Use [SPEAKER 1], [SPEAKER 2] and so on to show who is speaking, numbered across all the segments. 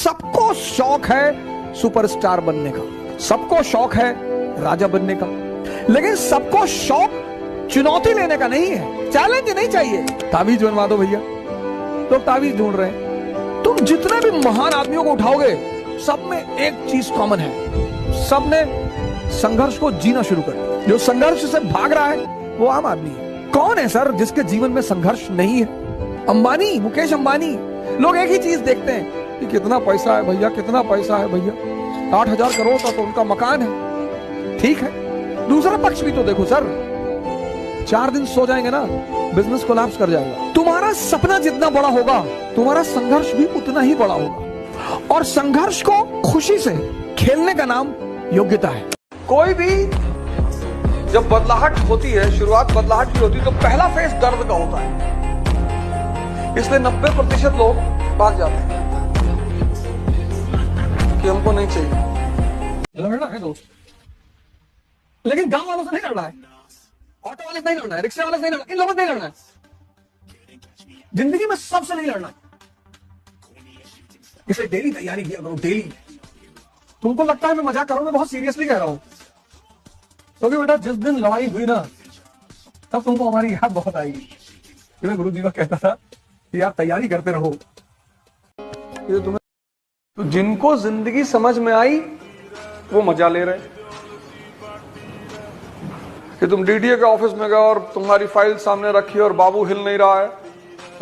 [SPEAKER 1] सबको शौक है सुपरस्टार बनने का, सबको शौक है राजा बनने का, लेकिन सबको शौक चुनौती लेने का नहीं है, चैलेंज नहीं चाहिए। ताबीज बनवा दो भैया, लोग ताबीज ढूंढ रहे हैं। तुम जितने भी महान आदमियों को उठाओगे, सब में एक चीज कॉमन है, सब ने संघर्ष को जीना शुरू कर दिया। जो संघर्ष से भाग रहा है वो आम आदमी है। कौन है सर जिसके जीवन में संघर्ष नहीं है? अंबानी, मुकेश अंबानी। लोग एक ही चीज देखते हैं कि कितना पैसा है भैया, कितना पैसा है भैया, 8,000 करोड़ का तो उनका मकान है। ठीक है, दूसरा पक्ष भी तो देखो सर, 4 दिन सो जाएंगे ना, बिजनेस कोलैप्स कर जाएगा। तुम्हारा सपना जितना बड़ा होगा, तुम्हारा संघर्ष भी उतना ही बड़ा होगा। और संघर्ष को खुशी से खेलने का नाम योग्यता है। कोई भी जब बदलाहट होती है, शुरुआत बदलाहट की होती है, तो पहला फेस दर्द का होता है। इसलिए 90% लोग भाग जाते हैं कि हमको नहीं चाहिए। लड़ना है दोस्त, लेकिन गांव वालों से नहीं लड़ना है, ऑटो वाले से नहीं लड़ना है, रिक्शा वाले से नहीं लड़ना, इन लोगों से नहीं लड़ना है। जिंदगी में सबसे नहीं लड़ना है। इसे डेली तैयारी किया करो, डेली। तुमको लगता है मैं मजाक कर रहा हूं, मैं बहुत सीरियसली कह रहा हूं। क्योंकि बेटा जिस दिन लड़ाई हुई ना, तब तुमको हमारी याद बहुत आएगी। मैं गुरु जी का कहता था कि यार तैयारी करते रहो। ये तुम्हें तो जिनको जिंदगी समझ में आई वो मजा ले रहे कि तुम डीडीए के ऑफिस में गए और तुम्हारी फाइल सामने रखी और बाबू हिल नहीं रहा है,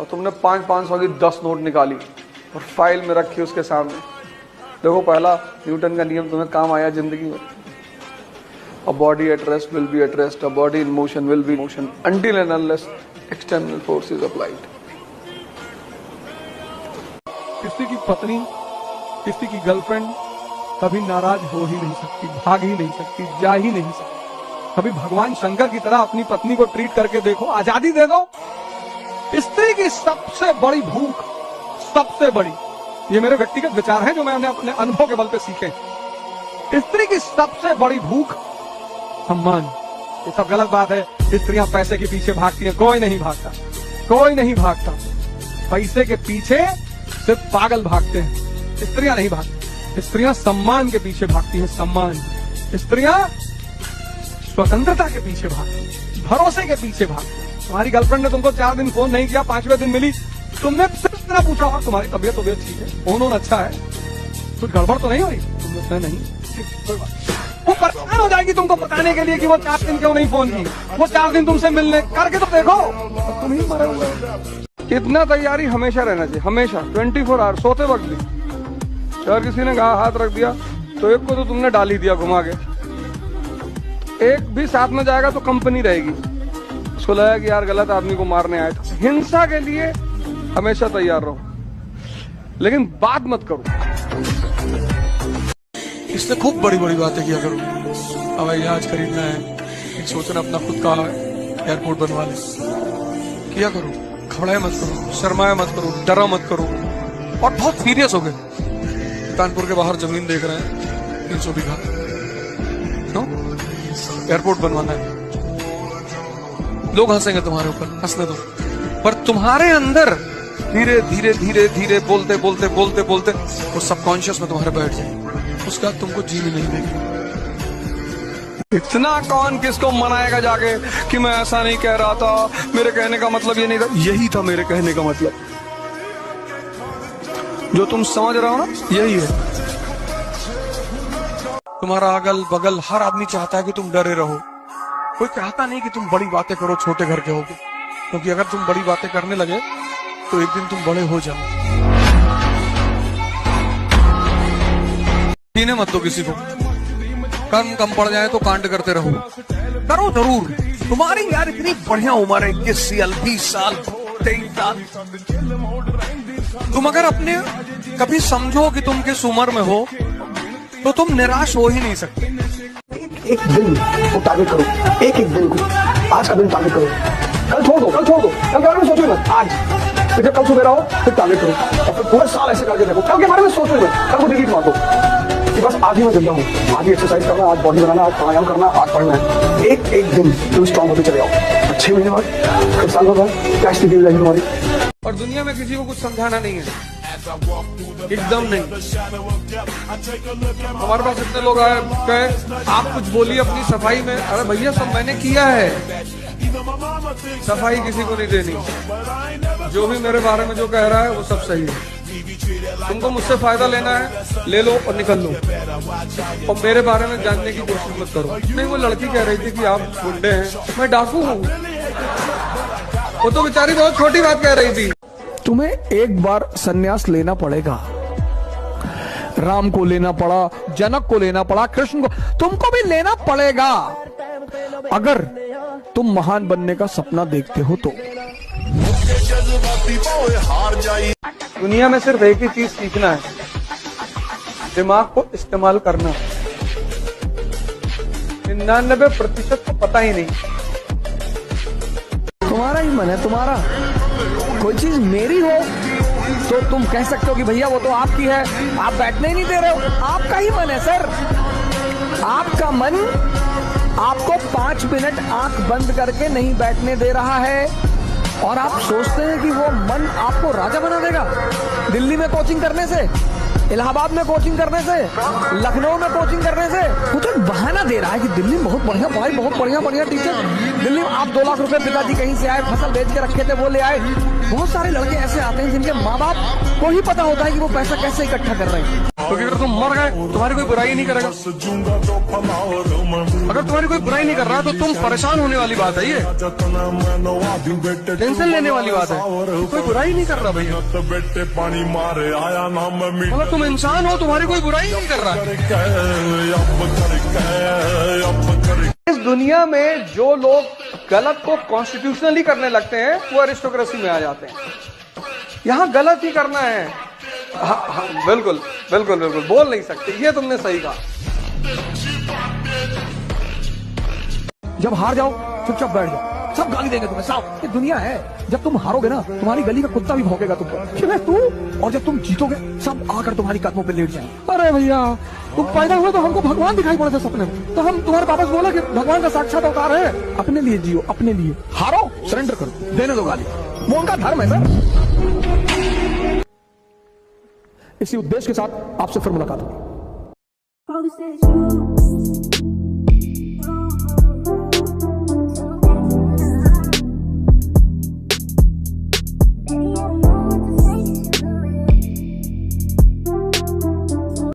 [SPEAKER 1] और तुमने 500 की 10 नोट निकाली और फाइल में रखी उसके सामने। देखो, पहला न्यूटन का नियम तुम्हें काम आया जिंदगी में। A body at rest will be at rest. A body in motion will be in motion until and unless external force is applied. किसी की पत्नी, किसी की गर्लफ्रेंड कभी नाराज हो ही नहीं सकती, भाग ही नहीं सकती, जा ही नहीं सकती। कभी भगवान शंकर की तरह अपनी पत्नी को ट्रीट करके देखो, आजादी दे दो। स्त्री की सबसे बड़ी भूख, सबसे बड़ी, ये मेरे व्यक्तिगत विचार हैं जो मैंने अपने अनुभव के बल पे सीखे। स्त्री की सबसे बड़ी भूख सम्मान। ये सब गलत बात है। स्त्रियां पैसे के पीछे भागती हैं, कोई नहीं भागता, कोई नहीं भागता। पैसे के पीछे सिर्फ पागल भागते हैं, स्त्रियां नहीं भागती। स्त्रियां सम्मान के पीछे भागती हैं, सम्मान। स्त्रियां स्वतंत्रता के पीछे भागती हैं, भरोसे के पीछे भागती हैं। तुम्हारी गर्लफ्रेंड ने तुमको 4 दिन फोन नहीं किया, 5वें दिन मिली, तुमने सिर्फ इतना पूछा और तुम्हारी तबीयत ठीक है, फोन अच्छा है, कुछ गड़बड़ तो नहीं हुई? तुमने नहीं, कोई बात। वो परेशान हो जाएगी तुमको बताने के लिए कि वो 4 दिन क्यों नहीं फोन की। वो 4 दिन तुमसे मिलने करके तो देखो, तुम ही मरे हुए। इतना तैयारी हमेशा रहना चाहिए, हमेशा 24 आवर, सोते वक्त भी। अगर किसी ने हाथ रख दिया तो एक को तो तुमने डाल ही दिया घुमा के, एक भी साथ में जाएगा तो कंपनी रहेगी। उसको लगा कि यार गलत आदमी को मारने आए थे। हिंसा के लिए हमेशा तैयार रहो, लेकिन बात मत करो। इससे खूब बड़ी बड़ी बातें किया करो। हवाई जहाज खरीदना है, सोचना अपना खुद का एयरपोर्ट बनवा ले, किया करो। घबराए मत करो, शर्माए मत करो, डरा मत करो। और बहुत सीरियस हो गए। कानपुर के बाहर जमीन देख रहे हैं 300 बीघा, एयरपोर्ट बनवाना है। लोग हंसेंगे तुम्हारे ऊपर, हंसने दो। पर तुम्हारे अंदर धीरे धीरे धीरे धीरे बोलते बोलते बोलते बोलते वो सबकॉन्शियस में तुम्हारे बैठ जाए। उसका तुमको जीने नहीं देगी। इतना कौन किसको मनाएगा जाके कि मैं ऐसा नहीं कह रहा था, मेरे कहने का मतलब ये नहीं था। यही था मेरे कहने का मतलब, जो तुम समझ रहे हो ना, यही है। तुम्हारा अगल बगल हर आदमी चाहता है कि तुम डरे रहो। कोई चाहता नहीं कि तुम बड़ी बातें करो, छोटे घर के होगे। क्योंकि अगर तुम बड़ी बातें करने लगे तो एक दिन तुम बड़े हो जाओ। जीने मत दो किसी को। कर्म कम पड़ जाए तो कांड करते रहो। करो जरूर। तुम्हारी यार इतनी बढ़िया उम्र है, 21 साल, 20 साल, 23 साल। तुम अगर अपने कभी समझो कि तुम किस उम्र में हो तो तुम निराश हो ही नहीं सकते।
[SPEAKER 2] एक दिन को टारगेट करो, एक दिन को। आज का दिन टारगेट करो, कल छोड़ दो, कल छोड़ दो, कल के बारे में सोचो मत। आज फिर जब कल सुबह रहो फिर टारगेट करो, और फिर पूरे साल ऐसे करके देखो। कल के बारे में सोचो मत, कल को डिलीट मार दो कि बस आज ही मैं जिंदा हूँ, आज ही एक्सरसाइज करना, आज बॉडी बनाना, आज प्राणायाम करना, आज पढ़ना है। एक दिन तुम स्ट्रॉन्ग होते चले जाओ। 6 महीने बाद, 1 साल बाद क्या स्थिति हो जाएगी तुम्हारी।
[SPEAKER 1] और दुनिया में किसी को कुछ समझाना नहीं है। एकदम नहीं। हमारे पास इतने लोग आए कहे आप कुछ बोलिए अपनी सफाई में। अरे भैया सब मैंने किया है, सफाई किसी को नहीं देनी। जो भी मेरे बारे में जो कह रहा है वो सब सही है। तुमको मुझसे फायदा लेना है ले लो और निकल लो, और मेरे बारे में जानने की कोशिश मत करो। नहीं, वो लड़की कह रही थी कि आप गुंडे हैं, मैं डाकू हूँ। वो तो बेचारी बहुत छोटी बात कह रही थी।
[SPEAKER 2] तुम्हें एक बार संन्यास लेना पड़ेगा। राम को लेना पड़ा, जनक को लेना पड़ा, कृष्ण को, तुमको भी लेना पड़ेगा अगर तुम महान बनने का सपना देखते हो तो।
[SPEAKER 1] दुनिया में सिर्फ एक ही चीज सीखना है, दिमाग को इस्तेमाल करना। 99% को पता ही नहीं।
[SPEAKER 2] तुम्हारा ही मन है, तुम्हारा कोई चीज मेरी हो तो तुम कह सकते हो कि भैया वो तो आपकी है, आप बैठने ही नहीं दे रहे हो। आपका ही मन है सर, आपका मन आपको 5 मिनट आंख बंद करके नहीं बैठने दे रहा है, और आप सोचते हैं कि वो मन आपको राजा बना देगा। दिल्ली में कोचिंग करने से, इलाहाबाद में कोचिंग करने से, लखनऊ में कोचिंग करने से वो तो बहाना दे रहा है कि दिल्ली में बहुत बढ़िया पढ़ाई, बहुत बढ़िया टीचर। दिल्ली में आप 2 लाख रुपए पिताजी कहीं से आए, फसल बेच के रखे थे वो ले आए। बहुत सारे लड़के ऐसे आते हैं जिनके माँ बाप को ही पता होता है कि वो पैसा कैसे इकट्ठा कर रहे हैं।
[SPEAKER 1] क्योंकि अगर तुम मर गए तुम्हारी कोई बुराई नहीं करेगा। अगर तुम्हारी कोई बुराई नहीं कर रहा तो तुम परेशान होने वाली बात है, ये टेंशन लेने वाली बात है। कोई बुराई नहीं कर रहा भैया, मतलब तुम इंसान हो, तुम्हारी कोई बुराई नहीं कर रहा। इस दुनिया में जो लोग गलत को कॉन्स्टिट्यूशनली करने लगते हैं वो अरिस्टोक्रेसी में आ जाते हैं। यहाँ गलत ही करना है। हाँ, बिल्कुल बिल्कुल बिल्कुल बोल नहीं सकते, ये तुमने सही कहा।
[SPEAKER 2] जब हार जाओ चुपचाप बैठ जाओ, सब गाली देंगे तुम्हें, साफ। ये दुनिया है, जब तुम हारोगे ना तुम्हारी गली का कुत्ता भी भौंकेगा तुम पर, क्यों तू, और जब तुम जीतोगे सब आकर तुम्हारी कदमों पे लेट जाएंगे। अरे भैया तुम पैदा हुए तो हमको भगवान दिखाई पड़े थे सपने में, तो हम तुम्हारे पापा से बोला कि भगवान का साक्षात अवतार है। अपने लिए जियो, अपने लिए हारो, सरेंडर करो, देने दो गाली, वो उनका धर्म है सर। इसी उद्देश्य के साथ आपसे फिर मुलाकात होगी।